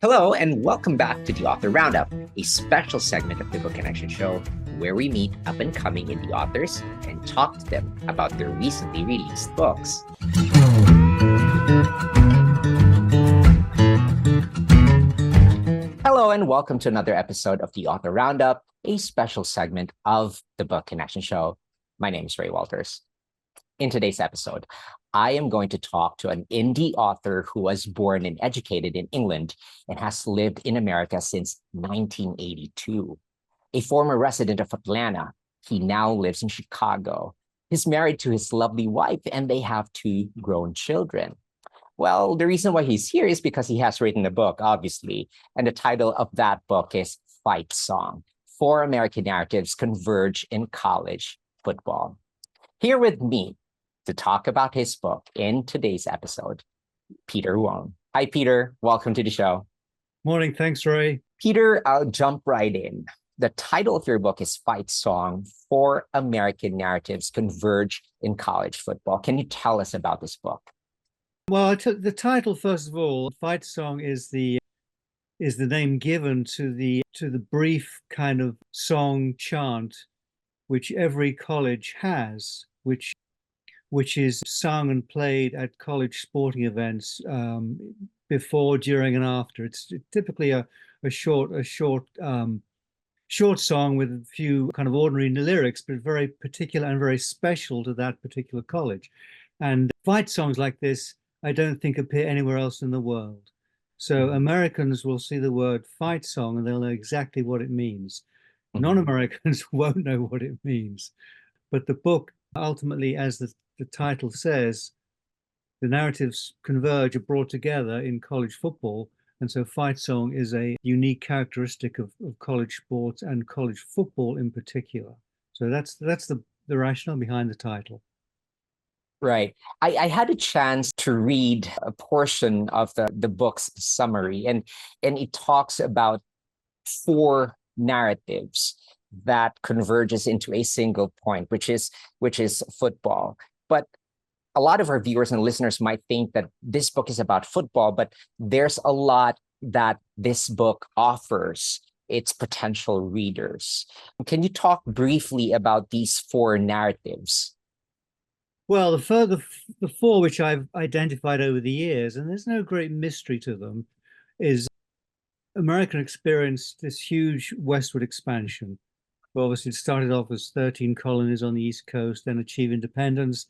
Hello, and welcome back to the Author Roundup, a special segment of the Book Connection Show where we meet up and coming indie authors and talk to them about their recently released books. Hello, and welcome to another episode of the Author Roundup, a special segment of the Book Connection Show. My name is Ray Walters. In today's episode, I am going to talk to an indie author who was born and educated in England and has lived in America since 1982. A former resident of Atlanta, he now lives in Chicago. He's married to his lovely wife and they have two grown children. Well, the reason why he's here is because he has written a book, obviously, and the title of that book is Fight Song: Four American Narratives Converge in College Football. Here with me to talk about his book in today's episode, Peter Wong. Hi, Peter. Welcome to the show. Morning. Thanks, Ray. Peter, I'll jump right in. The title of your book is Fight Song: Four American Narratives Converge in College Football. Can you tell us about this book? Well, the title, first of all, Fight Song is the name given to the brief kind of song chant which every college has, which is sung and played at college sporting events before, during, and after. It's typically a short song with a few kind of ordinary lyrics, but very particular and very special to that particular college. And fight songs like this, I don't think appear anywhere else in the world. So Americans will see the word fight song and they'll know exactly what it means. Non-Americans won't know what it means. But the book ultimately, as the title says, the narratives converge, are brought together in college football. And so fight song is a unique characteristic of college sports and college football in particular. So that's the rationale behind the title. Right. I had a chance to read a portion of the book's summary, and it talks about four narratives that converges into a single point, which is football. But a lot of our viewers and listeners might think that this book is about football, but there's a lot that this book offers its potential readers. Can you talk briefly about these four narratives? Well, the four which I've identified over the years, and there's no great mystery to them, is American experienced this huge westward expansion. Well, obviously, it started off as 13 colonies on the East Coast, then achieved independence.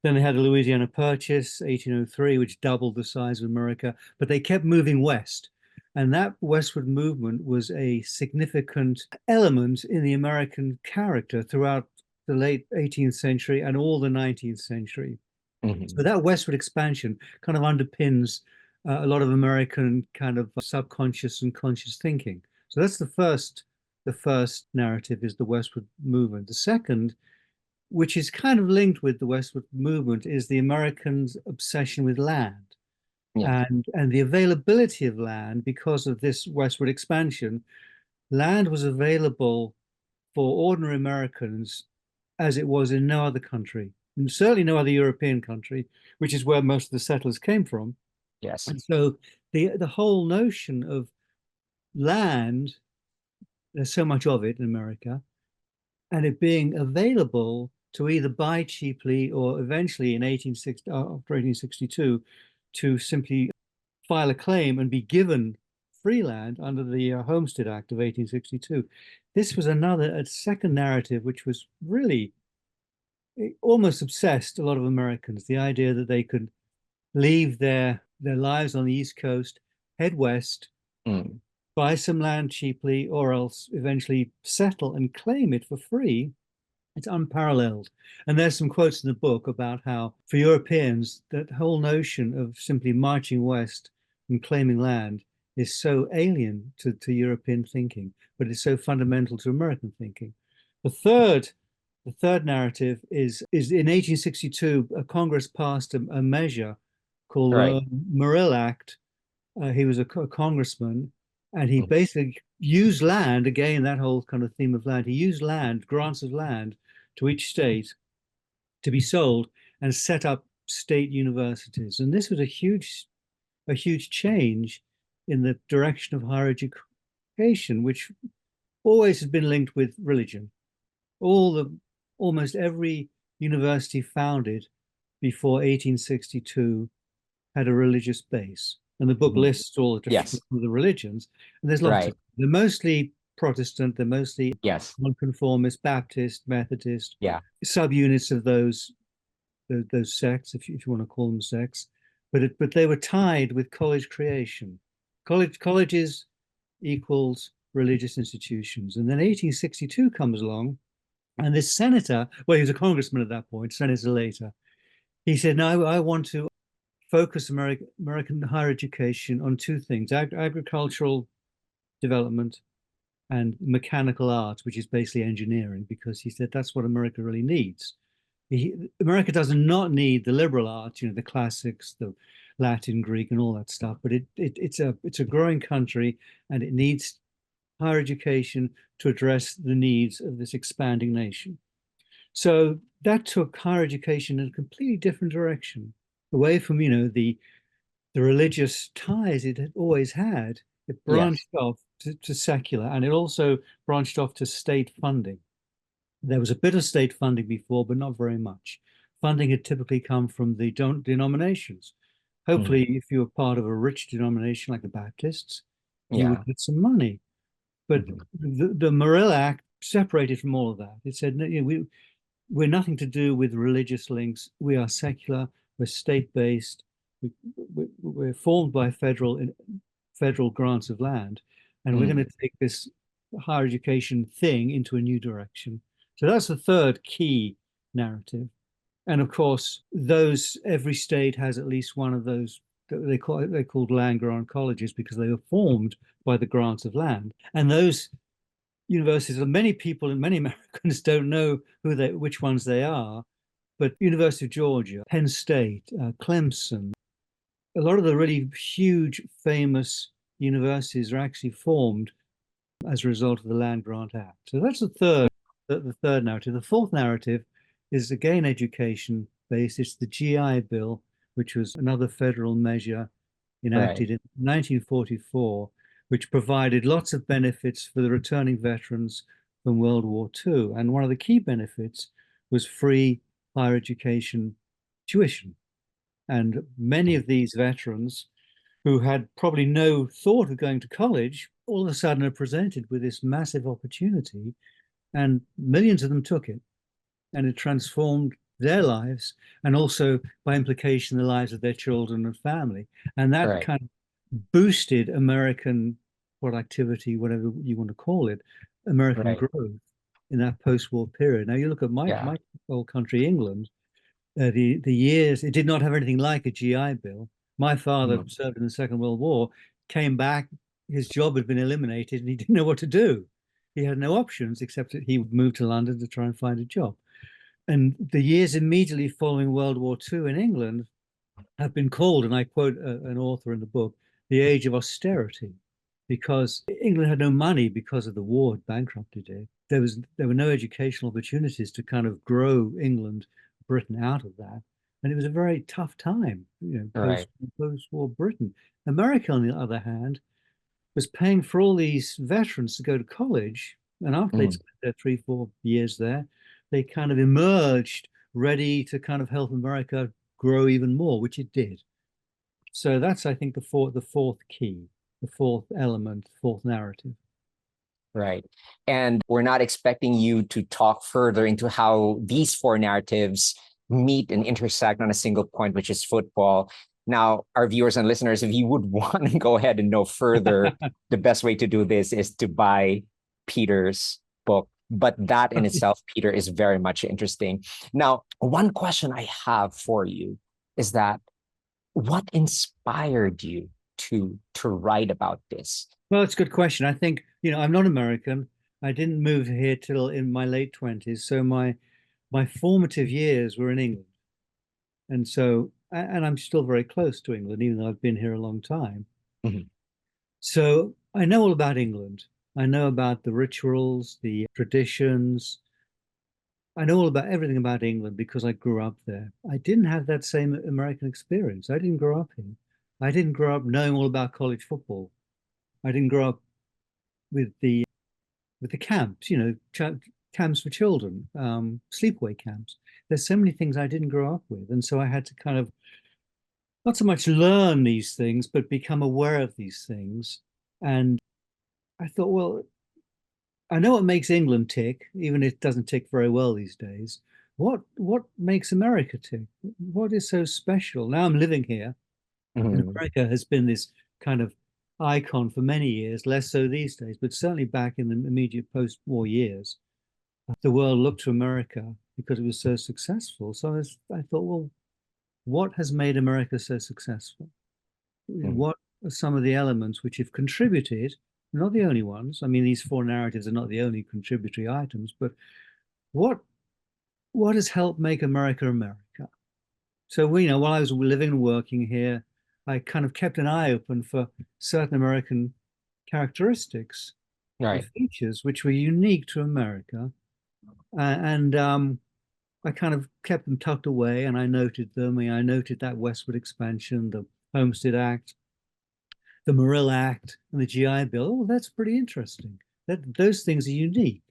Then they had the Louisiana Purchase, 1803, which doubled the size of America, but they kept moving west. And that westward movement was a significant element in the American character throughout the late 18th century and all the 19th century. So that westward expansion kind of underpins a lot of American kind of subconscious and conscious thinking. So that's the first narrative, is the westward movement. The second, which is kind of linked with the westward movement, is the Americans' obsession with land. Yeah. And the availability of land. Because of this westward expansion, land was available for ordinary Americans as it was in no other country, and certainly no other European country, which is where most of the settlers came from. Yes. And so the whole notion of land, there's so much of it in America, and it being available to either buy cheaply or eventually in 1860, after 1862, to simply file a claim and be given free land under the Homestead Act of 1862. This was a second narrative, which was really, it almost obsessed a lot of Americans, the idea that they could leave their lives on the East Coast, head west, buy some land cheaply, or else eventually settle and claim it for free. It's unparalleled. And there's some quotes in the book about how, for Europeans, that whole notion of simply marching west and claiming land is so alien to European thinking, but it's so fundamental to American thinking. The third narrative is in 1862, Congress passed a measure called the Morrill Act. He was a congressman, and he basically used land, again, that whole kind of theme of land. He used land, grants of land to each state to be sold, and set up state universities. And this was a huge change in the direction of higher education, which always has been linked with religion. Almost every university founded before 1862 had a religious base. And the book lists all the different Yes. the religions. And there's lots Right. of, they're mostly Protestant, they're mostly Yes. nonconformist, Baptist, Methodist, Yeah. subunits of those sects, if you want to call them sects. But they were tied with college creation. Colleges equals religious institutions. And then 1862 comes along, and this senator, well, he was a congressman at that point, senator later, he said, no, I want to focus American higher education on two things: agricultural development and mechanical art, which is basically engineering, because he said that's what America really needs. America does not need the liberal arts, the classics, the Latin, Greek, and all that stuff, but it's a growing country, and it needs higher education to address the needs of this expanding nation. So that took higher education in a completely different direction, away from the religious ties it had always had. It branched off to secular, and it also branched off to state funding. There was a bit of state funding before, but not very much. Funding had typically come from the denominations. Hopefully, if you were part of a rich denomination like the Baptists, you would get some money. But the Morrill Act separated from all of that. It said, we're nothing to do with religious links. We are secular. We're state-based. We're formed by federal grants of land, and we're going to take this higher education thing into a new direction. So that's the third key narrative. And of course, every state has at least one of those. They're called land grant colleges because they were formed by the grants of land. And those universities, many people and many Americans don't know which ones they are, but University of Georgia, Penn State, Clemson, a lot of the really huge, famous universities are actually formed as a result of the Land Grant Act. So that's the third narrative. The fourth narrative is again education based. It's the GI Bill, which was another federal measure enacted in 1944, which provided lots of benefits for the returning veterans from World War II. And one of the key benefits was free higher education tuition. And many of these veterans who had probably no thought of going to college, all of a sudden are presented with this massive opportunity, and millions of them took it. And it transformed their lives, and also by implication the lives of their children and family. And that kind of boosted American productivity, whatever you want to call it, American growth in that post-war period. Now you look at my old country, England, the years, it did not have anything like a GI Bill. My father served in the Second World War, came back, his job had been eliminated, and he didn't know what to do. He had no options except that he would move to London to try and find a job. And the years immediately following World War II in England have been called, and I quote an author in the book, the age of austerity, because England had no money because of the war had bankrupted it. There were no educational opportunities to kind of grow Britain out of that. And it was a very tough time, post-war Britain. America, on the other hand, was paying for all these veterans to go to college. And after they'd spent their 3-4 years there, they kind of emerged ready to kind of help America grow even more, which it did. So that's, I think, the fourth key, the fourth element, fourth narrative. Right. And we're not expecting you to talk further into how these four narratives meet and intersect on a single point, which is football. Now, our viewers and listeners, if you would want to go ahead and know further, the best way to do this is to buy Peter's book. But that in itself, Peter, is very much interesting. Now, one question I have for you is that what inspired you to write about this? Well, it's a good question. I think, I'm not American. I didn't move here till in my late 20s. So my formative years were in England. And so, and I'm still very close to England, even though I've been here a long time. So I know all about England. I know about the rituals, the traditions. I know all about everything about England because I grew up there. I didn't have that same American experience. I didn't grow up here. I didn't grow up knowing all about college football. I didn't grow up with the camps, camps for children, sleepaway camps. There's so many things I didn't grow up with, and so I had to kind of not so much learn these things, but become aware of these things. And I thought, well, I know what makes England tick, even if it doesn't tick very well these days. What makes America tick? What is so special? Now I'm living here, and Mhm. America has been this kind of icon for many years, less so these days, but certainly back in the immediate post-war years, the world looked to America because it was so successful. So I thought, well, what has made America so successful? Mhm. What are some of the elements which have contributed? Not the only ones. I mean, these four narratives are not the only contributory items, but what what has helped make America America? So while I was living and working here, I kind of kept an eye open for certain American characteristics and Right. features which were unique to America, and I kind of kept them tucked away, and I noted them. I noted that westward expansion, the Homestead Act, the Morrill Act, and the GI Bill. Oh, that's pretty interesting. That those things are unique.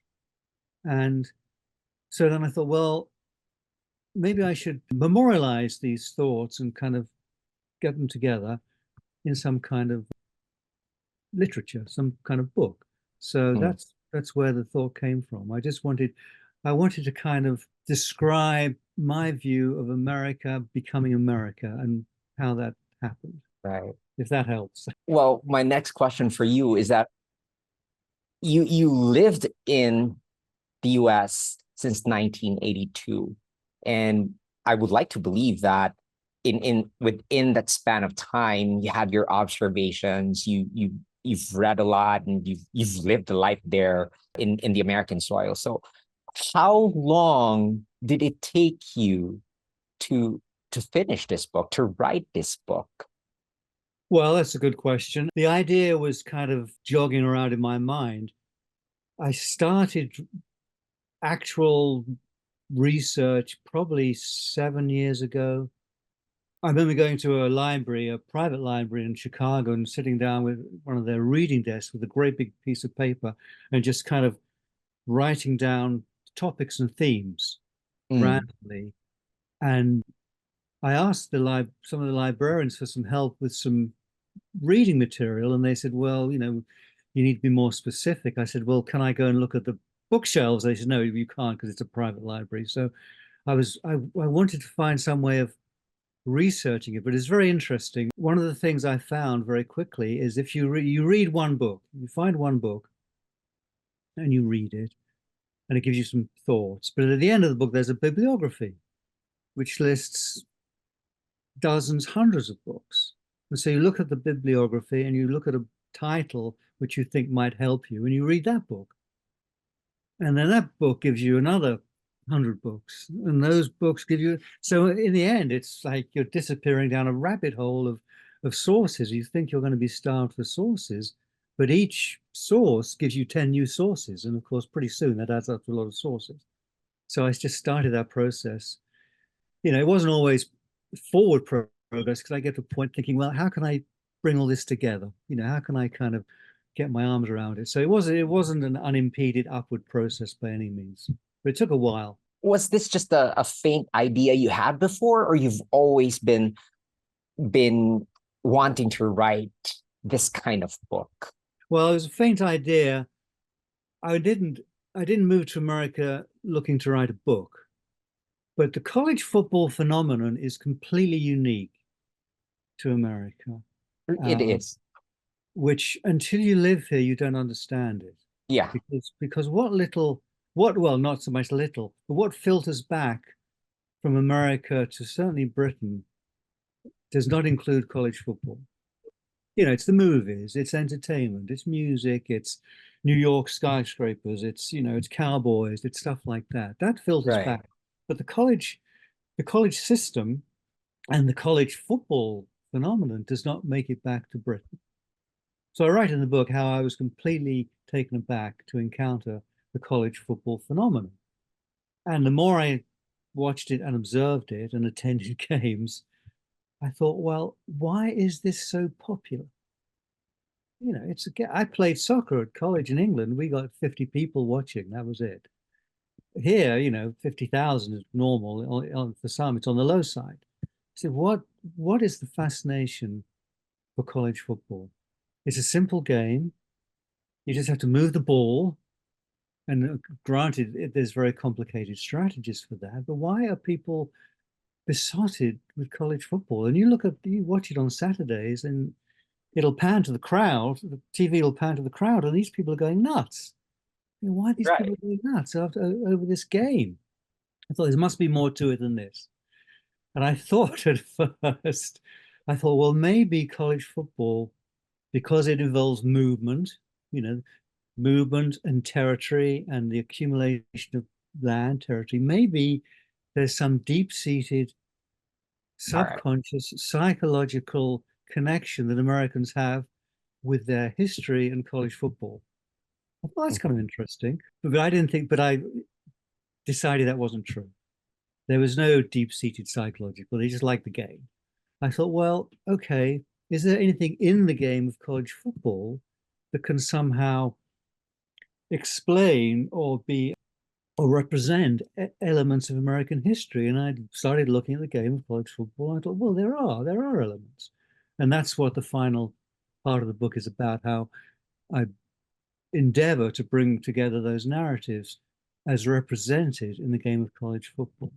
And so then I thought, well, maybe I should memorialize these thoughts and kind of get them together in some kind of literature, some kind of book. So Mhm. that's where the thought came from. I wanted to kind of describe my view of America becoming America and how that happened, Right. if that helps. Well, my next question for you is that you lived in the US since 1982. And I would like to believe that in within that span of time, you had your observations, you've read a lot and you've lived a life there in the American soil. So how long did it take you to to finish this book, to write this book? Well, that's a good question. The idea was kind of jogging around in my mind. I started actual research probably 7 years ago. I remember going to a library, a private library in Chicago, and sitting down with one of their reading desks with a great big piece of paper and just kind of writing down topics and themes Mm, randomly. And I asked some of the librarians for some help with some reading material, and they said, "Well, you need to be more specific." I said, "Well, can I go and look at the bookshelves?" They said, "No, you can't because it's a private library." So I wanted to find some way of researching it, but it's very interesting. One of the things I found very quickly is if you read one book, you find one book and you read it, and it gives you some thoughts. But at the end of the book, there's a bibliography which lists dozens, hundreds of books. And so you look at the bibliography and you look at a title which you think might help you, and you read that book. And then that book gives you another 100 books, and those books give you. So in the end, it's like you're disappearing down a rabbit hole of sources. You think you're going to be starved for sources, but each source gives you 10 new sources. And of course, pretty soon that adds up to a lot of sources. So I just started that process. It wasn't always forward progress because I get to a point thinking, well, how can I bring all this together? How can I kind of get my arms around it? So it wasn't an unimpeded upward process by any means, but it took a while. was this just a faint idea you had before, or you've always been wanting to write this kind of book? Well, it was a faint idea. I didn't I didn't move to America looking to write a book, but the college football phenomenon is completely unique to America, It uh, is. which until you live here, you don't understand it. Yeah, Because well, not so much little, but what filters back from America to certainly Britain does not include college football. It's the movies, it's entertainment, it's music, it's New York skyscrapers, it's cowboys, it's stuff like that. That filters right. back. But the college system and the college football phenomenon does not make it back to Britain. So I write in the book how I was completely taken aback to encounter the college football phenomenon. And the more I watched it and observed it and attended games, I thought, well, why is this so popular? I played soccer at college in England. We got 50 people watching. That was it. Here, 50,000 is normal. For some, it's on the low side. So what is the fascination for college football? It's a simple game. You just have to move the ball. And granted, there's very complicated strategies for that. But why are people besotted with college football? And you watch it on Saturdays, and it'll pan to the crowd. The TV will pan to the crowd, and these people are going nuts. Why are these people Right. going nuts over this game? I thought there must be more to it than this. And I thought at first, well, maybe college football, because it involves movement, you know, movement and territory and the accumulation of land territory, maybe there's some deep-seated All right. subconscious psychological connection that Americans have with their history and college football. I thought that's kind of interesting, but I decided that wasn't true. There was no deep-seated psychological. They just liked the game. I thought, well, okay, is there anything in the game of college football that can somehow explain or represent elements of American history? And I started looking at the game of college football. And I thought, well, there are elements, and that's what the final part of the book is about. How I endeavor to bring together those narratives as represented in the game of college football.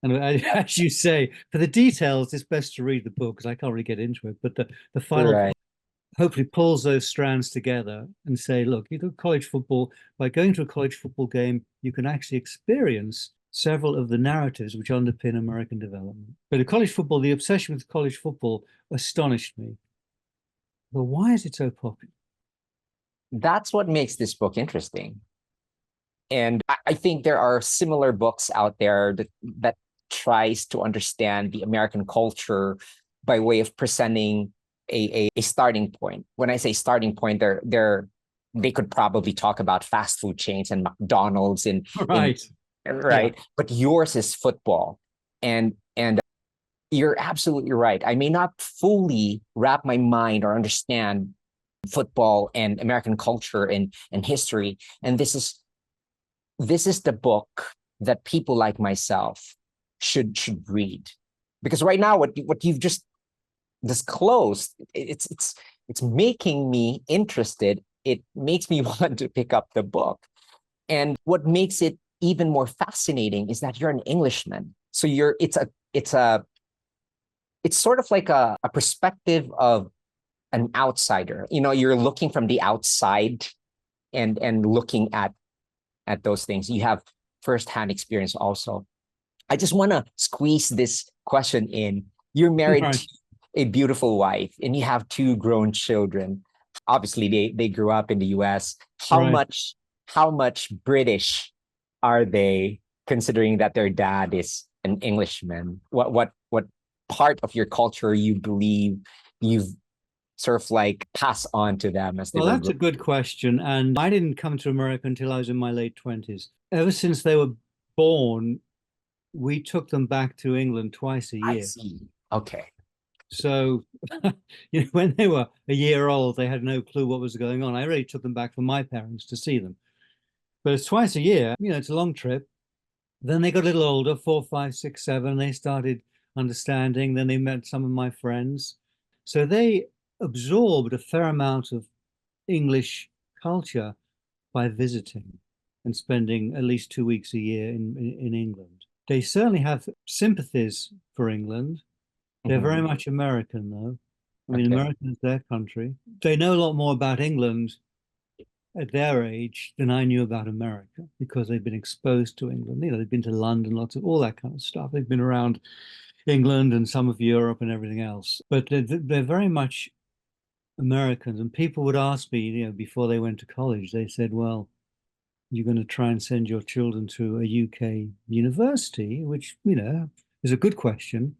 And as you say, for the details, it's best to read the book because I can't really get into it. But the final Right. hopefully pulls those strands together and say, look, you do college football, by going to a college football game, you can actually experience several of the narratives which underpin American development. But the college football, the obsession with college football astonished me. But why is it so popular? That's what makes this book interesting. And I think there are similar books out there that tries to understand the American culture by way of presenting a starting point. When I say starting point, they could probably talk about fast food chains and McDonald's in Right. Yeah. right. But yours is football. And you're absolutely right. I may not fully wrap my mind or understand football and American culture and history. And this is the book that people like myself should read, because right now what you've just disclosed, it's making me interested. It makes me want to pick up the book. And what makes it even more fascinating is that you're an Englishman, so it's sort of like a perspective of an outsider. You're looking from the outside and looking at those things. You have firsthand experience also. I just want to squeeze this question in. You're married Right. to a beautiful wife and you have two grown children. Obviously, they grew up in the US. How Right. much how much British are they, considering that their dad is an Englishman? What part of your culture you believe you've sort of like pass on to them as they Well, were that's a growing? good question. And I didn't come to America until I was in my late 20s. Ever since they were born, we took them back to England twice a I year. see. Okay. So, when they were a year old, they had no clue what was going on. I really took them back for my parents to see them. But it's twice a year. It's a long trip. Then they got a little older, 4, 5, 6, 7. They started understanding. Then they met some of my friends. So they absorbed a fair amount of English culture by visiting and spending at least 2 weeks a year in England. They certainly have sympathies for England. They're very Mhm. much American, though. I mean, Okay. America is their country. They know a lot more about England at their age than I knew about America because they've been exposed to England. They've been to London, lots of all that kind of stuff. They've been around England and some of Europe and everything else. But they're very much Americans. And people would ask me, before they went to college, they said, well, you're going to try and send your children to a UK university, which, is a good question.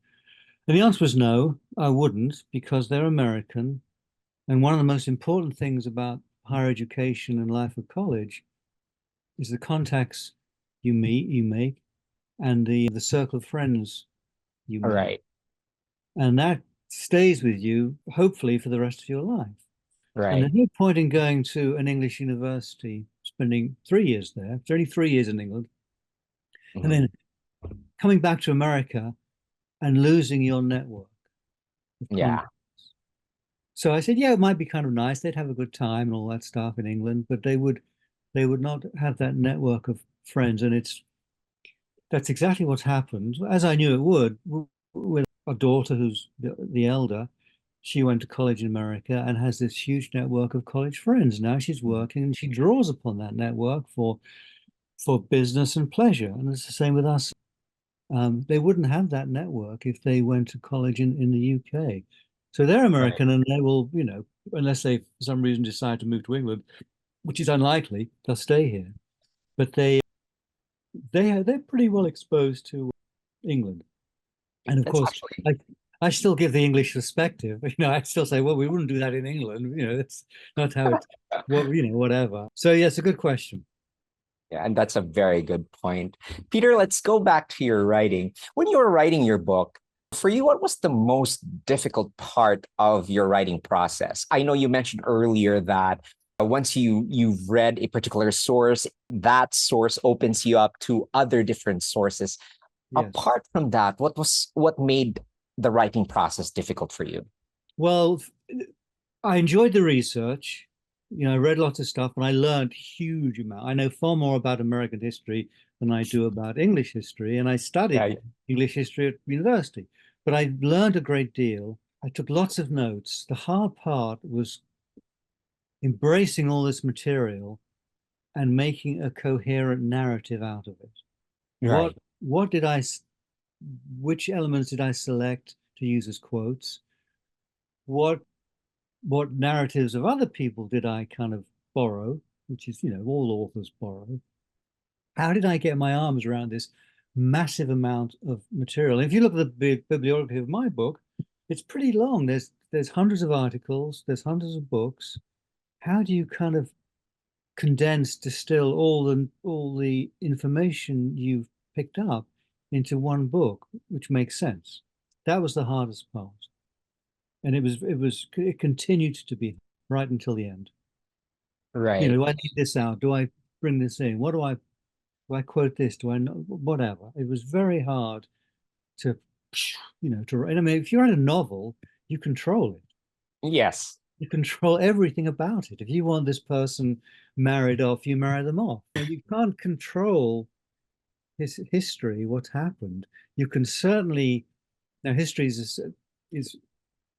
And the answer was no, I wouldn't, because they're American. And one of the most important things about higher education and life at college is the contacts you make, and the circle of friends you All make. right. And that stays with you, hopefully, for the rest of your life. And Right. there's no point in going to an English university, spending 3 years there. It's only 3 years in England, and Mhm. then coming back to America and losing your network of Yeah. contacts. So I said, yeah, it might be kind of nice. They'd have a good time and all that stuff in England, but they would not have that network of friends. And that's exactly what's happened, as I knew it would, with our daughter, who's the elder. She went to college in America and has this huge network of college friends. Now she's Mhm. working and she draws upon that network for business and pleasure. And it's the same with us. They wouldn't have that network if they went to college in the UK. So they're Right. American and they will, unless they for some reason decide to move to England, which is unlikely, they'll stay here. But they're pretty well exposed to England. And of That's course, actually, I still give the English perspective. I still say, well, we wouldn't do that in England. That's not how it, whatever. So, yeah, it's a good question. yeah, and that's a very good point. Peter, let's go back to your writing. When you were writing your book, for you, what was the most difficult part of your writing process? I know you mentioned earlier that once you've read a particular source, that source opens you up to other different sources. Yes. Apart from that, what made the writing process difficult for you? Well, I enjoyed the research. I read lots of stuff and I learned huge amount. I know far more about American history than I do about English history, and I studied Yeah, English history at university. But I learned a great deal. I took lots of notes. The hard part was embracing all this material and making a coherent narrative out of it. What right, what did which elements did I select to use as quotes? What what narratives of other people did I kind of borrow, which is, all authors borrow? How did I get my arms around this massive amount of material? If you look at the bibliography of my book, it's pretty long. There's hundreds of articles, there's hundreds of books. How do you kind of condense, distill all the information you've picked up into one book, which makes sense? That was the hardest part. And it continued to be right until the end. right. Do I leave this out? Do I bring this in? Do I quote this? Do I know whatever? It was very hard to, to write. I mean, if you write a novel, you control it. Yes, You control everything about it. If you want this person married off, you marry them off. You can't control his history, what's happened. You can certainly now history is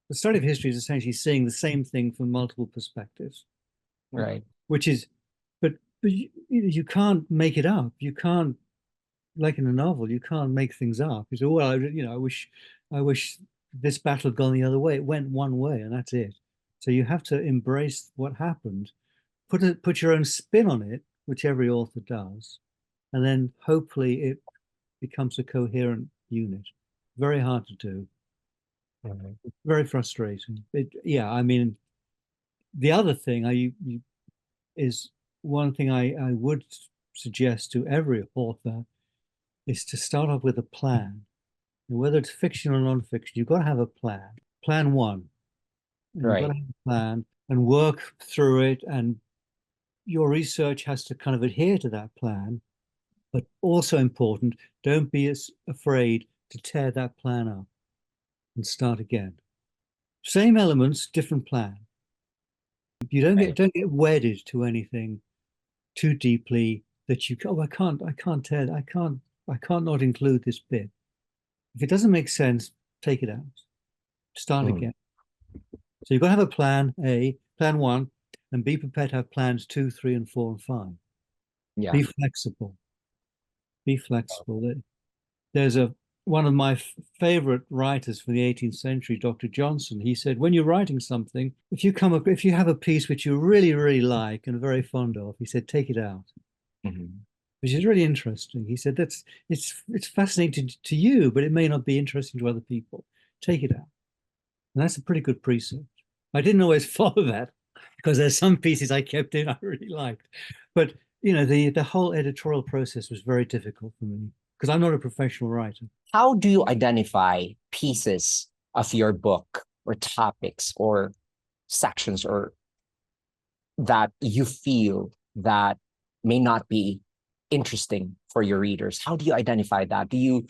the study of history is essentially seeing the same thing from multiple perspectives, right. which is, but you can't make it up. You can't, like in a novel, you can't make things up. You say, well, I wish this battle had gone the other way. It went one way, and that's it. So you have to embrace what happened, put your own spin on it, which every author does, and then hopefully it becomes a coherent unit. Very hard to do. Mhm. Very frustrating. Yeah, I mean, the other thing is one thing I would suggest to every author is to start off with a plan. And whether it's fiction or non-fiction, you've got to have a plan. Plan one. And you've got to Right. have a plan and work through it. And your research has to kind of adhere to that plan. But also important, don't be as afraid to tear that plan up and start again. Same elements, different plan. You don't get Right. don't get wedded to anything too deeply that I can't not include this bit. If it doesn't make sense, take it out. Start Mhm. again. So you've got to have a plan A, plan one, and be prepared to have plans two, three, and four, and five. Yeah. Be flexible. Be flexible. There's one of my favorite writers from the 18th century, Dr. Johnson. He said, when you're writing something, if you have a piece which you really, really like and are very fond of, he said, take it out, Mhm. which is really interesting. He said, it's fascinating to you, but it may not be interesting to other people. Take it out. And that's a pretty good precept. I didn't always follow that because there's some pieces I kept in I really liked. But the whole editorial process was very difficult for me because I'm not a professional writer. How do you identify pieces of your book or topics or sections or that you feel that may not be interesting for your readers? How do you identify that? Do you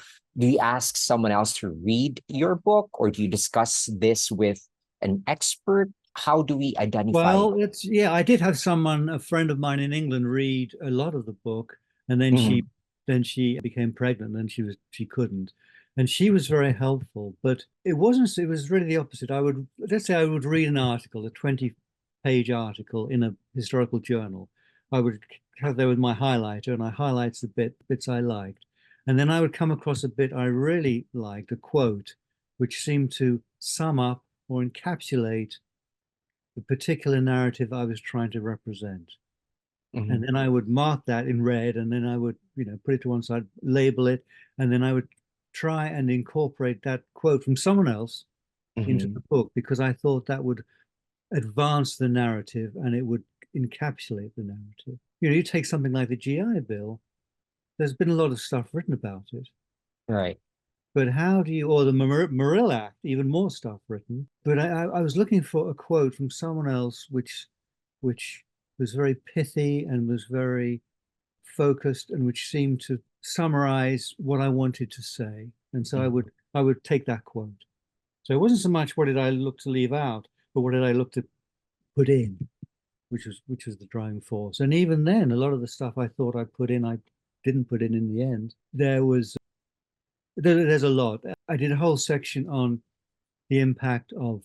ask someone else to read your book, or do you discuss this with an expert? How do we identify? Well, it's yeah, I did have someone, a friend of mine in England, read a lot of the book, and Mhm, then she became pregnant and she couldn't. And she was very helpful, but it was really the opposite. Let's say I would read an article, a 20-page article in a historical journal. I would have there with my highlighter and I highlights the bits I liked. And then I would come across a bit I really liked, a quote, which seemed to sum up or encapsulate the particular narrative I was trying to represent. And mhm, then I would mark that in red, and then I would, put it to one side, label it, and then I would try and incorporate that quote from someone else into the mhm. book because I thought that would advance the narrative and it would encapsulate the narrative. You take something like the GI Bill, there's been a lot of stuff written about it. Right. But how do you, or the Morrill Act, even more stuff written. But I was looking for a quote from someone else which was very pithy and was very focused and which seemed to summarize what I wanted to say. And so Mhm. I would take that quote. So it wasn't so much what did I look to leave out, but what did I look to put in, which was the driving force. And even then, a lot of the stuff I thought I put in, I didn't put in the end. There's a lot. I did a whole section on the impact of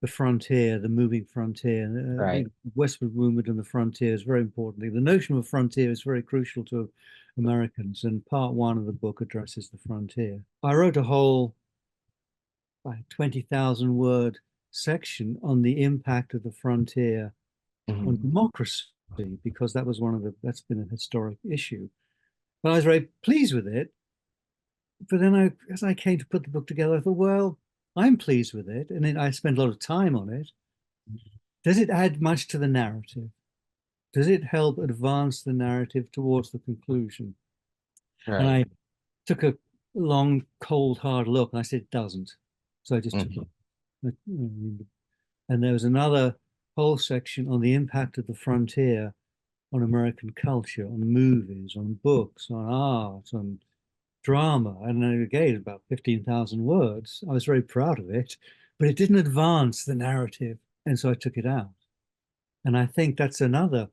the frontier, the moving frontier, Right. the westward movement and the frontier is very important. The notion of a frontier is very crucial to Americans, and part one of the book addresses the frontier. I wrote a whole 20,000 word section on the impact of the frontier on Mhm. democracy because that's been a historic issue. But I was very pleased with it. But then as I came to put the book together, I thought, well, I'm pleased with it, and then I spent a lot of time on it. Does it add much to the narrative? Does it help advance the narrative towards the conclusion? And Right. I took a long, cold, hard look, and I said it doesn't. So I just took Mhm. it. And there was another whole section on the impact of the frontier on American culture, on movies, on books, on art, on drama. And again, about 15,000 words. I was very proud of it, but it didn't advance the narrative. And so I took it out. And I think that's another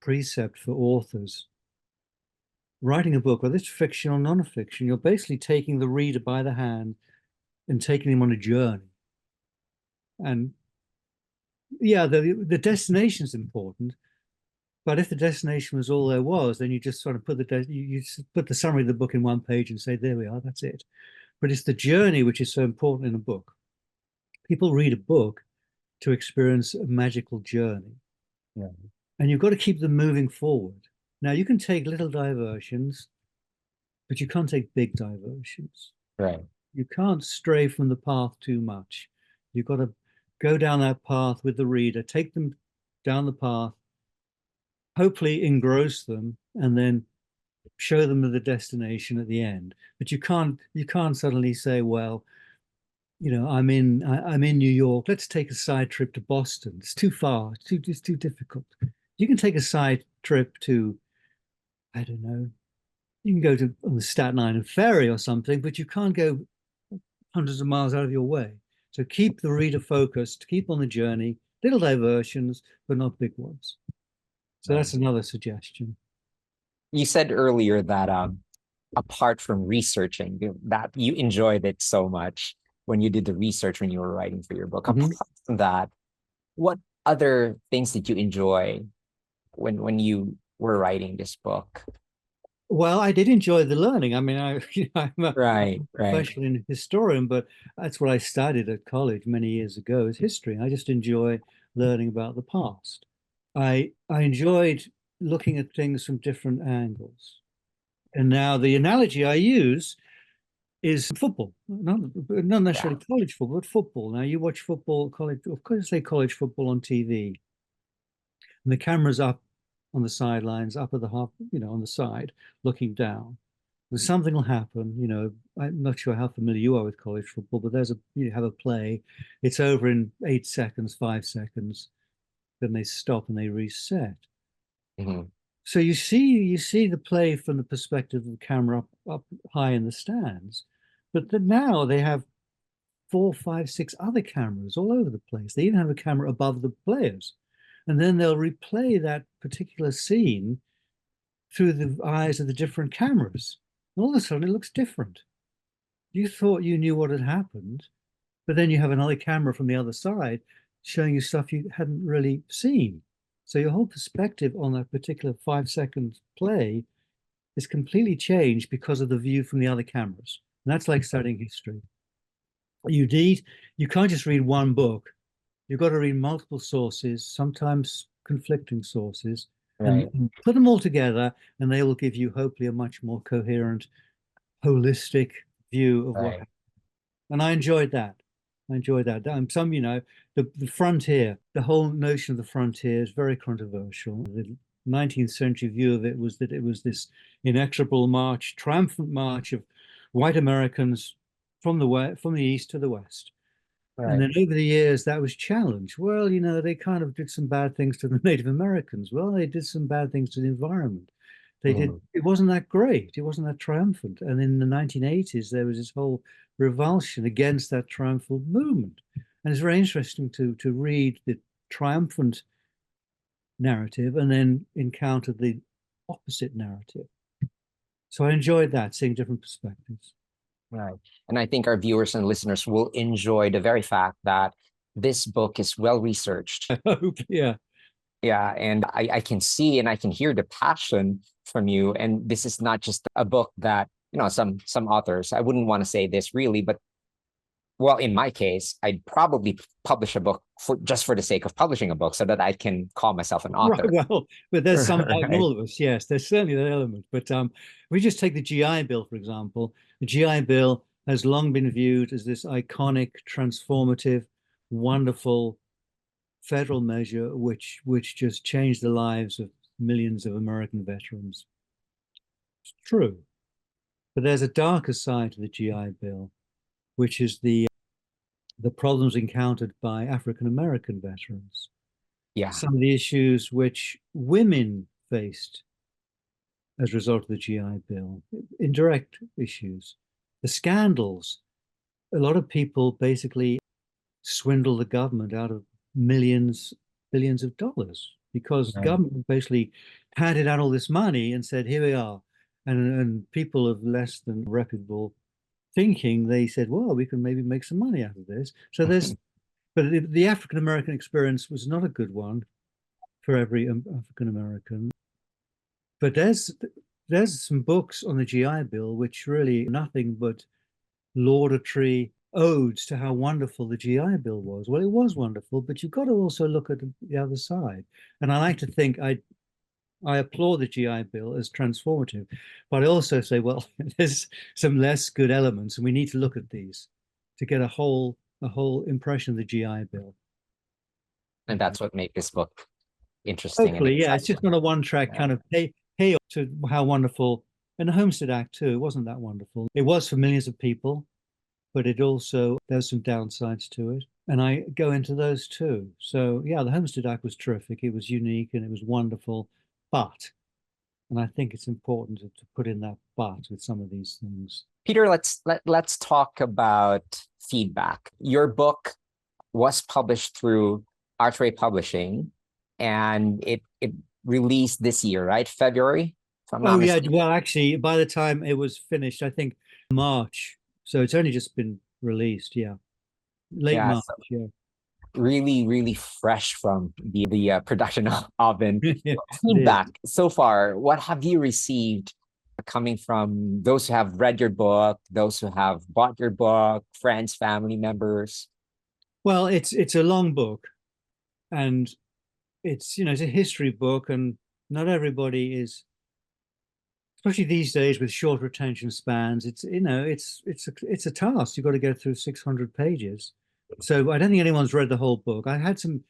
precept for authors. Writing a book, whether it's fiction or non-fiction, you're basically taking the reader by the hand and taking him on a journey. And yeah, the destination is important, but if the destination was all there was, then you just sort of you just put the summary of the book in one page and say, there we are, that's it. But it's the journey which is so important in a book. People read a book to experience a magical journey, Yeah. and you've got to keep them moving forward. Now, you can take little diversions, but you can't take big diversions. Right. You can't stray from the path too much. You've got to go down that path with the reader, take them down the path, hopefully engross them, and then show them the destination at the end. But you can't suddenly say, well, I'm in New York. Let's take a side trip to Boston. It's too far. It's too difficult. You can take a side trip to, I don't know, you can go to on the Staten Island ferry or something, but you can't go hundreds of miles out of your way. So keep the reader focused, keep on the journey, little diversions, but not big ones. So Right. that's another suggestion. You said earlier that apart from researching, that you enjoyed it so much when you did the research when you were writing for your book. Mhm. Apart from that, what other things did you enjoy when you were writing this book? Well, I did enjoy the learning. I mean, I'm Right, a right. professional historian, but that's what I studied at college many years ago is history. I just enjoy learning about the past. I enjoyed looking at things from different angles. And now the analogy I use is football, not Yeah. necessarily college football, but football. Now you watch football, college, of course, say college football on TV, and the camera's up on the sidelines, up at the half, on the side, looking down. And something will happen. I'm not sure how familiar you are with college football, but you have a play, it's over in 8 seconds, 5 seconds, then they stop and they reset. Mhm. So you see the play from the perspective of the camera up high in the stands, but now they have four, five, six other cameras all over the place. They even have a camera above the players, and then they'll replay that particular scene through the eyes of the different cameras. And all of a sudden, it looks different. You thought you knew what had happened, but then you have another camera from the other side showing you stuff you hadn't really seen. So your whole perspective on that particular 5 second play is completely changed because of the view from the other cameras. And that's like studying history. You can't just read one book. You've got to read multiple sources, sometimes conflicting sources, Right. and put them all together, and they will give you hopefully a much more coherent, holistic view of what Right. happened. And I enjoyed that. I enjoyed that. The frontier, the whole notion of the frontier is very controversial. The 19th century view of it was that it was this inexorable march, triumphant march of white Americans from the east to the west. And Right. then over the years, that was challenged. Well, they kind of did some bad things to the Native Americans. Well, they did some bad things to the environment. Mhm. It wasn't that great. It wasn't that triumphant. And in the 1980s, there was this whole revulsion against that triumphal movement. And it's very interesting to read the triumphant narrative and then encounter the opposite narrative. So I enjoyed that, seeing different perspectives. Right. And I think our viewers and listeners will enjoy the very fact that this book is well researched. I hope, yeah. Yeah. And I can see and I can hear the passion from you. And this is not just a book that, some authors, I wouldn't want to say this really, but well, in my case, I'd probably publish a book for the sake of publishing a book so that I can call myself an Right, author. well, but there's some of that in Right. all of us. Yes, there's certainly that element. But we just take the GI Bill, for example. The GI Bill has long been viewed as this iconic, transformative, wonderful federal measure which just changed the lives of millions of American veterans. It's true. But there's a darker side to the GI Bill, which is the problems encountered by African American veterans. Yeah. Some of the issues which women faced as a result of the GI Bill, indirect issues, the scandals. A lot of people basically swindle the government out of millions, billions of dollars because the Right. government basically handed out all this money and said, here we are. And people of less than reputable thinking, they said, well, we can maybe make some money out of this. But the African American experience was not a good one for every African American. But there's some books on the GI Bill which really nothing but laudatory odes to how wonderful the GI Bill was. Well, it was wonderful, but you've got to also look at the other side. And I like to think I applaud the GI Bill as transformative, but I also say, well, there's some less good elements, and we need to look at these to get a whole impression of the GI Bill. And that's what makes this book interesting and Hopefully, yeah, it's exciting. just not a one-track Yeah. kind of hey to how wonderful. And the Homestead Act too, it wasn't that wonderful. It was for millions of people, but it also there's some downsides to it. And I go into those too. So yeah, the Homestead Act was terrific. It was unique and it was wonderful. But, and I think it's important to put in that but with some of these things. Peter, let's talk about feedback. Your book was published through Archway Publishing, and it released this year, right? February, if I'm Oh not yeah, mistaken. well actually by the time it was finished, I think March. So it's only just been released, yeah. Late Yeah, March, so yeah. really, really fresh from the production oven. Yes, it is. Feedback so far. What have you received coming from those who have read your book, those who have bought your book, friends, family members? Well, it's a long book and it's a history book and not everybody is, especially these days with short attention spans, it's a task. You've got to go through 600 pages. So I don't think anyone's read the whole book. I had some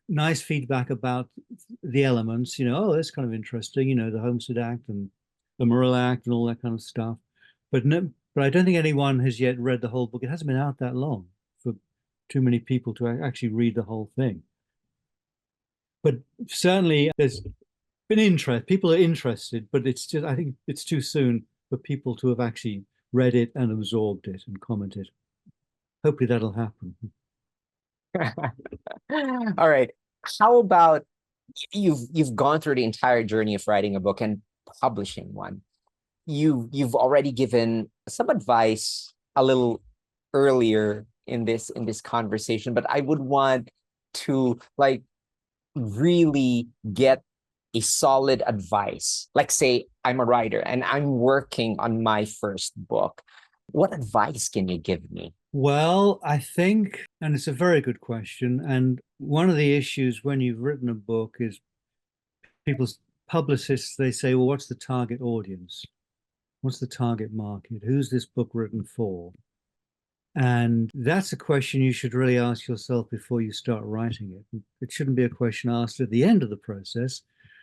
nice feedback about the elements, oh, that's kind of interesting, the Homestead Act and the Morrill Act and all that kind of stuff. But no, but I don't think anyone has yet read the whole book. It hasn't been out that long for too many people to actually read the whole thing. But certainly there's been interest. People are interested, but it's just, I think it's too soon for people to have actually read it and absorbed it and commented. Hopefully that'll happen. All right. How about you've gone through the entire journey of writing a book and publishing one. You've already given some advice a little earlier in this conversation, but I would want to like really get a solid advice. Like say I'm a writer and I'm working on my first book. What advice can you give me? Well, I think, and it's a very good question. And one of the issues when you've written a book is people's publicists, they say, well, what's the target audience? What's the target market? Who's this book written for? And that's a question you should really ask yourself before you start writing it. It shouldn't be a question asked at the end of the process.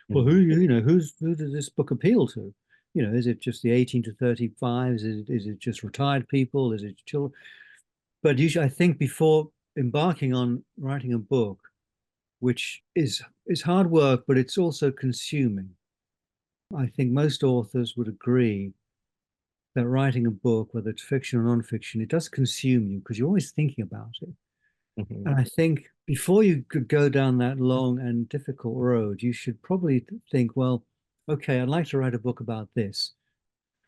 Well, who does this book appeal to? Is it just the 18 to 35? Is it just retired people? Is it children? But usually, I think before embarking on writing a book, which is hard work, but it's also consuming. I think most authors would agree that writing a book, whether it's fiction or nonfiction, it does consume you because you're always thinking about it. Mhm. And I think before you could go down that long and difficult road, you should probably think, well, okay, I'd like to write a book about this.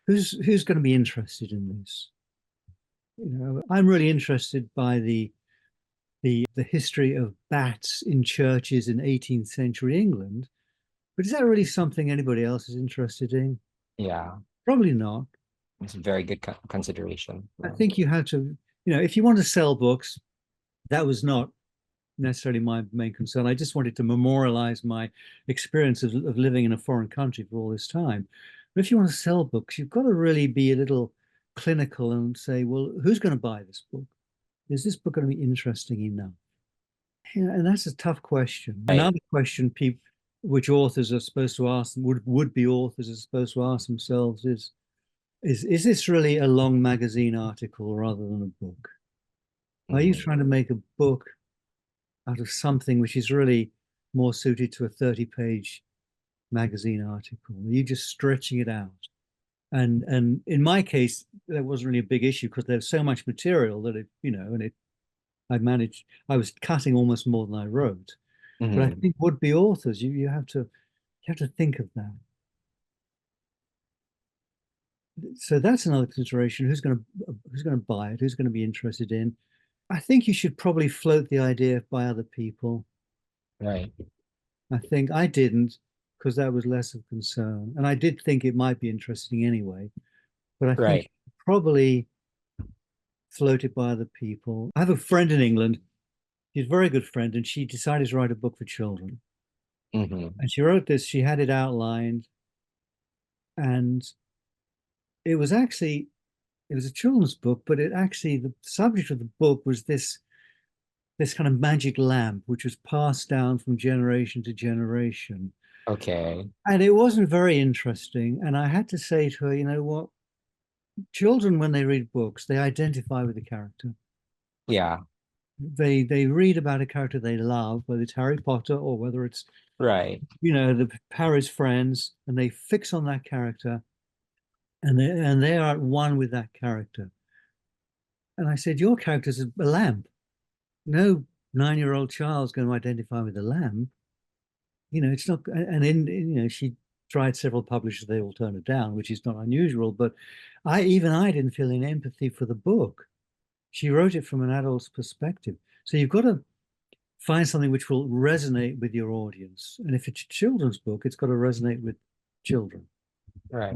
Who's going to be interested in this? I'm really interested by the history of bats in churches in 18th century England. But is that really something anybody else is interested in? Yeah, Probably not. it's a very good consideration. I Yeah. think you have to, if you want to sell books, that was not necessarily my main concern. I just wanted to memorialize my experience of living in a foreign country for all this time. But if you want to sell books, you've got to really be a little clinical and say, well, who's going to buy this book? Is this book going to be interesting enough? Yeah, and that's a tough question. Right. Another question people, which authors are supposed to ask, would be authors are supposed to ask themselves is this really a long magazine article rather than a book? Are you Mhm. trying to make a book out of something which is really more suited to a 30-page magazine article? Are you just stretching it out? And in my case, that wasn't really a big issue because there's so much material that I was cutting almost more than I wrote. But I Mhm. think would-be authors, you have to think of that. So that's another consideration. Who's going to buy it? Who's going to be interested in? I think you should probably float the idea by other people. Right. I think I didn't because that was less of concern. And I did think it might be interesting anyway. But I think Right. probably float it by other people. I have a friend in England. She's a very good friend, and she decided to write a book for children. Hmm. And she wrote this, she had it outlined, and it was a children's book, but the subject of the book was this kind of magic lamp, which was passed down from generation to generation. Okay. And it wasn't very interesting. And I had to say to her, you know what? Children, when they read books, they identify with the character. Yeah. They read about a character they love, whether it's Harry Potter or whether it's, Right. the Harry's friends, and they fix on that character and they are at one with that character. And I said, your character's a lamp. No 9-year-old child's going to identify with a lamp. It's not, and she tried several publishers, they all turned it down, which is not unusual. But I didn't feel any empathy for the book. She wrote it from an adult's perspective. So you've got to find something which will resonate with your audience. And if it's a children's book, it's got to resonate with children. Right.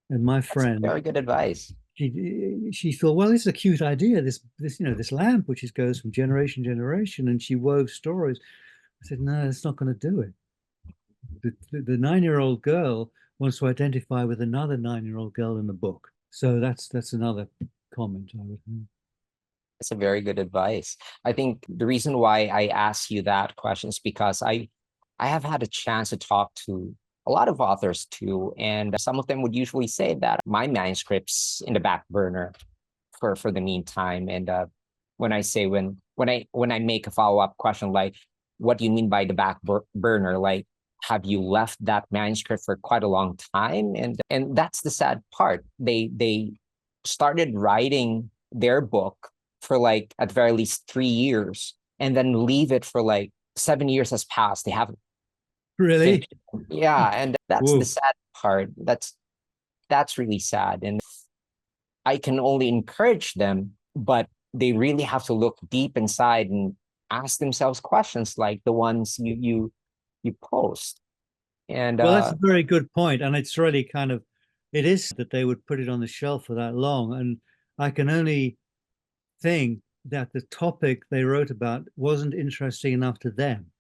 And my That's friend, very good advice. she thought, well, this is a cute idea. This lamp which goes from generation to generation, and she wove stories. I said, no, it's not going to do it. The 9-year-old girl wants to identify with another 9-year-old girl in the book. So that's another comment I would have. That's a very good advice. I think the reason why I ask you that question is because I have had a chance to talk to a lot of authors too, and some of them would usually say that my manuscript's in the back burner for the meantime. And when I say when I make a follow-up question like, what do you mean by the burner? Like, have you left that manuscript for quite a long time? And that's the sad part. They started writing their book for like at very least 3 years, and then leave it for like 7 years has passed. They haven't Really? finished. Yeah, and that's the Whoa. sad part. That's really sad. And I can only encourage them, but they really have to look deep inside and ask themselves questions like the ones you post. And Well, that's a very good point, and it's really kind of it is that they would put it on the shelf for that long, and I can only think that the topic they wrote about wasn't interesting enough to them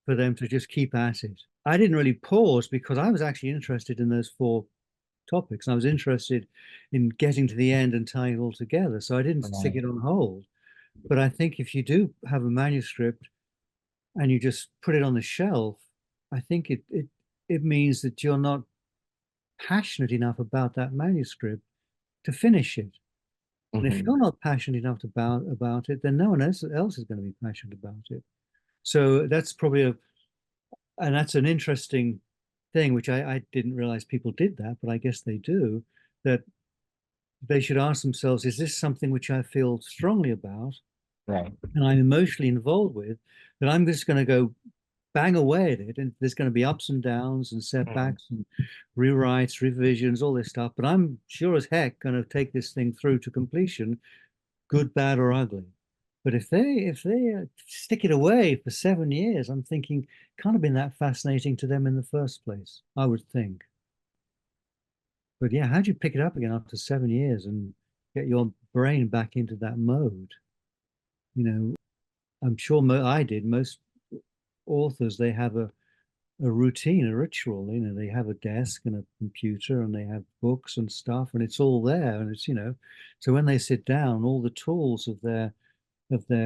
for them to just keep at it. I didn't really pause because I was actually interested in those four topics. I was interested in getting to the end and tying it all together. So I didn't stick right. it on hold. But I think if you do have a manuscript and you just put it on the shelf, I think it means that you're not passionate enough about that manuscript to finish it. And if Mhm. you're not passionate enough about it, then no one else is going to be passionate about it. So that's probably and that's an interesting thing, which I didn't realize people did that, but I guess they do, that they should ask themselves, is this something which I feel strongly about Right. and I'm emotionally involved with, that I'm just going to go bang away at it, and there's going to be ups and downs and Mhm. setbacks and rewrites, revisions, all this stuff, but I'm sure as heck going to take this thing through to completion, good, bad, or ugly. But if they stick it away for 7 years, I'm thinking can't have been that fascinating to them in the first place, I would think. But yeah, how do you pick it up again after 7 years and get your brain back into that mode? You know, I'm sure I did. Most authors, they have a routine, a ritual. You know, they have a desk and a computer and they have books and stuff, and it's all there. And it's, so when they sit down, all the tools of their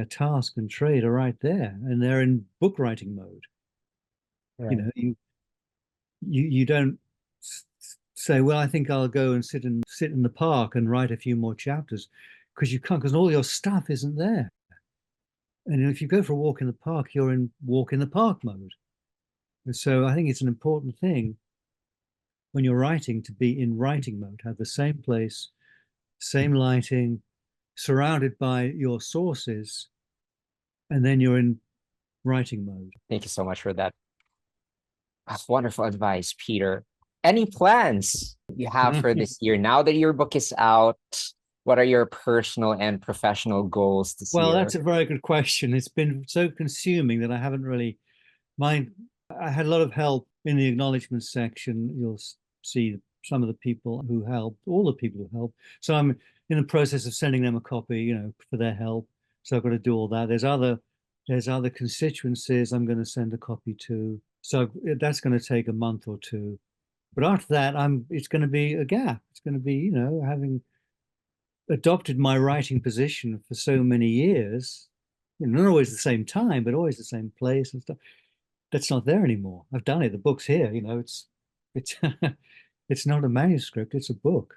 task and trade are right there, and they're in book writing mode. You Right. know, you don't say, well, I think I'll go and sit in the park and write a few more chapters, because you can't, because all your stuff isn't there. And if you go for a walk in the park, you're in walk in the park mode. And so I think it's an important thing when you're writing to be in writing mode, have the same place, same lighting, surrounded by your sources, and then you're in writing mode. Thank you so much for that. Wonderful advice, Peter. Any plans you have for this year now that your book is out? What are your personal and professional goals this Well, year? that's a very good question. It's been so consuming that I haven't really mind. I had a lot of help in the acknowledgement section. You'll see some of the people who helped, all the people who helped. So I'm in the process of sending them a copy, for their help. So I've got to do all that. There's other constituencies I'm going to send a copy to. So that's going to take a month or two. But after that, it's going to be a gap. It's going to be, having adopted my writing position for so many years, not always the same time, but always the same place and stuff. That's not there anymore. I've done it. The book's here. It's it's not a manuscript. It's a book.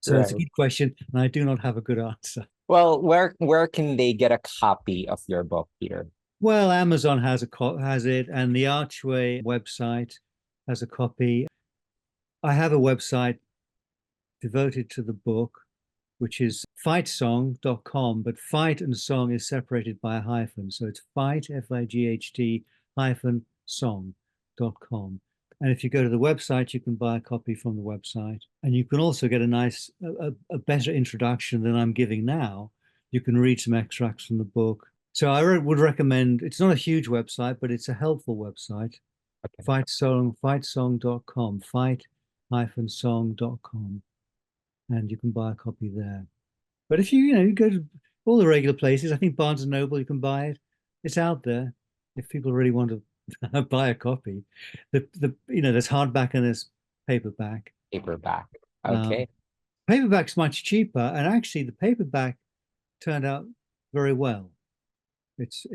So it's a Right. good question, and I do not have a good answer. Well, where can they get a copy of your book, Peter? Well, Amazon has it, and the Archway website has a copy. I have a website devoted to the book, which is fightsong.com, but fight and song is separated by a hyphen. So it's fight, Fight hyphen song.com. And if you go to the website, you can buy a copy from the website. And you can also get a better introduction than I'm giving now. You can read some extracts from the book. So I would recommend, it's not a huge website, but it's a helpful website. Okay. Fightsong.com, fight-song.com, and you can buy a copy there. But if you go to all the regular places, I think Barnes and Noble, you can buy it. It's out there if people really want to buy a copy. There's hardback and there's paperback. Paperback. Um, Okay. Paperback's much cheaper, and actually the paperback turned out very well. It's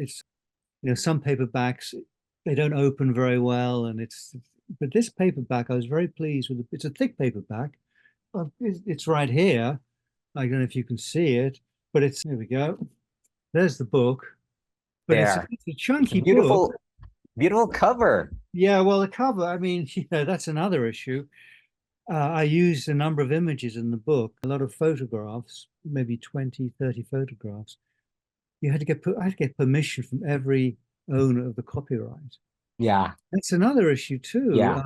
some paperbacks, they don't open very well, but this paperback I was very pleased with. It's a thick paperback. It's right here. I don't know if you can see it, but here we go. There's the book. but there. it's a It's a chunky book. beautiful, beautiful cover. Yeah, well, the cover, I mean, that's another issue. I used a number of images in the book, a lot of photographs, maybe 20, 30 photographs. I had to get permission from every owner of the copyright. Yeah, That's another issue too. yeah,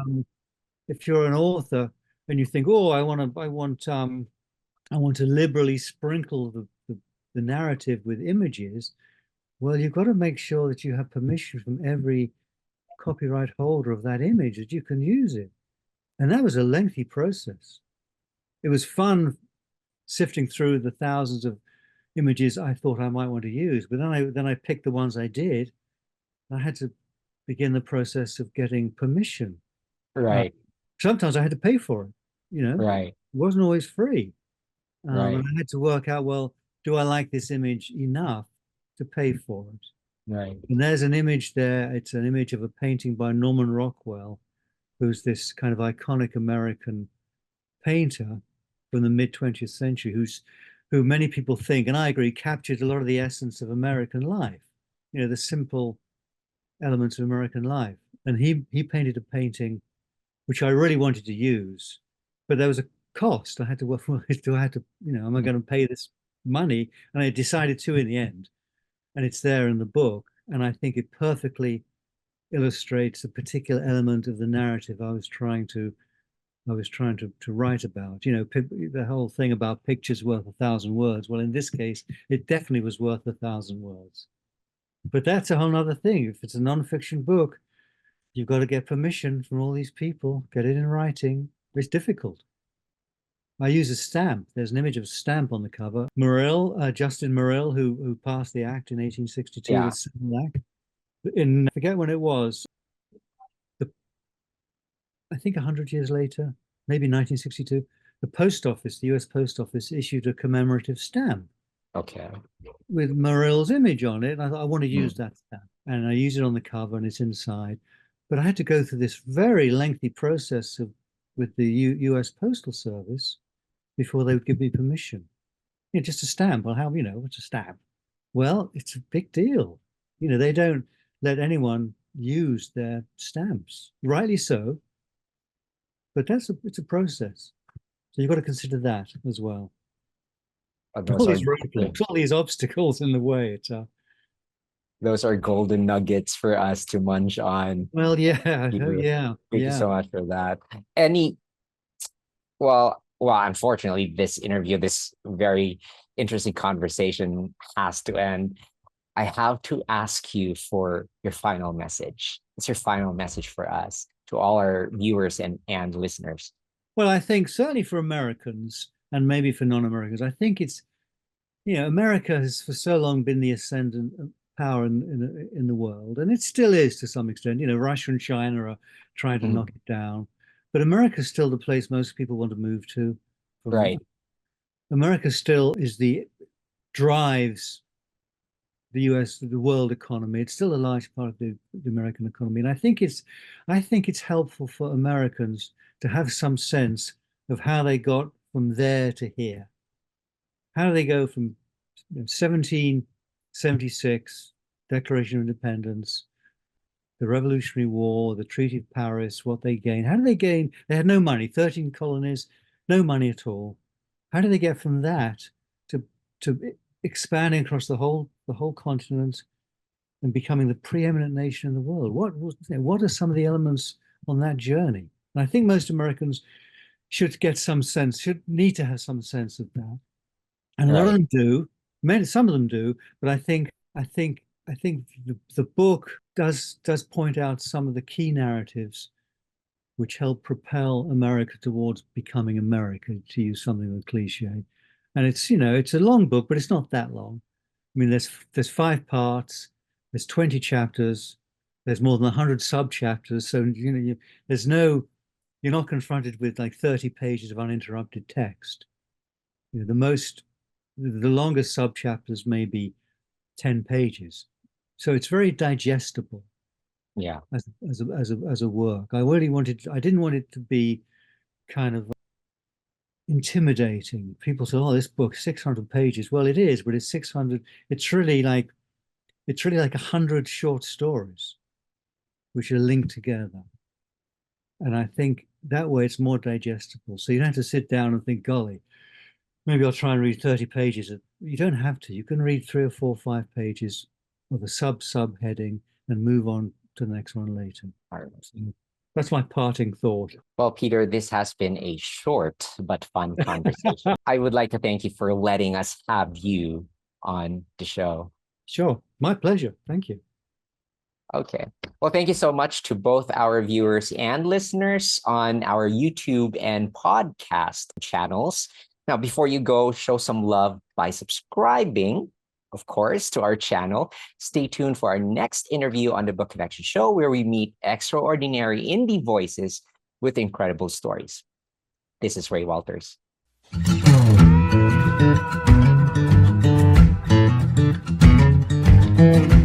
If you're an author and you think, oh, I want to liberally sprinkle the narrative with images, well, you've got to make sure that you have permission from every copyright holder of that image that you can use it. And that was a lengthy process. It was fun sifting through the thousands of images I thought I might want to use, but then I picked the ones I did. I had to begin the process of getting permission. Uh, right, Sometimes I had to pay for it, right, it wasn't always free. And right, I had to work out, well, do I like this image enough to pay for it? right. And there's an image there. It's an image of a painting by Norman Rockwell, who's this kind of iconic American painter from the mid 20th century, who many people think, and I agree, captured a lot of the essence of American life, the simple elements of American life. And he painted a painting which I really wanted to use, but there was a cost. I had to work. Do I had to, am I going to pay this money? And I decided to in the end, and it's there in the book. And I think it perfectly illustrates a particular element of the narrative I was trying to write about. The whole thing about pictures worth 1,000 words. Well, in this case, it definitely was worth 1,000 words. But that's a whole other thing. If it's a nonfiction book, you've got to get permission from all these people, get it in writing. It's difficult. I use a stamp. There's an image of a stamp on the cover. Justin Morrill, who passed the act in 1862, the Yeah. Civil Act. I forget when it was. The, I think 100 years later, maybe 1962, the U.S. Post Office, issued a commemorative stamp Okay. with Morrill's image on it. And I thought, I want to Mm. use that stamp. And I use it on the cover and it's inside. But I had to go through this very lengthy process with the U.S. Postal Service before they would give me permission. Just a stamp. Well, what's a stamp? Well, it's a big deal. They don't let anyone use their stamps, rightly so. But it's a process. So you've got to consider that as well. Those All are these roadblocks, all these obstacles in the way. those are golden nuggets for us to munch on. Well, yeah, You. yeah, Thank you yeah. so much for that. Any unfortunately, this interview, this very interesting conversation has to end. I have to ask you for your final message. What's your final message for us, to all our viewers and listeners? Well, I think certainly for Americans and maybe for non-Americans, I think America has for so long been the ascendant power in the world, and it still is to some extent. Russia and China are trying to Mm. knock it down, but America is still the place most people want to move to. Right, America still is drives the the world economy. It's still a large part of the American economy, and I think it's helpful for Americans to have some sense of how they got from there to here. How do they go from 1776, Declaration of Independence, the Revolutionary War, the Treaty of Paris, what they gained? How do they gain? They had no money, 13 colonies, no money at all. How do they get from that to expanding across the whole continent and becoming the preeminent nation in the world? What are some of the elements on that journey? And I think most Americans should need to have some sense of that. And a lot of right, them do. Some of them do, but I think the book does point out some of the key narratives which help propel America towards becoming America, to use something of a cliche. And it's a long book, but it's not that long. I mean, there's 5 parts, there's 20 chapters, there's more than 100 sub chapters. So you're not confronted with like 30 pages of uninterrupted text. The longest sub chapters may be 10 pages. So it's very digestible yeah, as a work. I didn't want it to be kind of intimidating. People say, oh, this book, 600 pages. Well, it is, but it's 600. It's really like it's really like 100 short stories which are linked together. And I think that way it's more digestible. So you don't have to sit down and think, golly, maybe I'll try and read 30 pages. You don't have to. You can read 3 or 4 or 5 pages of a subheading and move on to the next one later. So that's my parting thought. Well, Peter, this has been a short but fun conversation. I would like to thank you for letting us have you on the show. Sure. My pleasure. Thank you. Okay. Well, thank you so much to both our viewers and listeners on our YouTube and podcast channels. Now, before you go, show some love by subscribing, of course, to our channel. Stay tuned for our next interview on the Book Connection Show, where we meet extraordinary indie voices with incredible stories. This is Ray Walters. Thank you.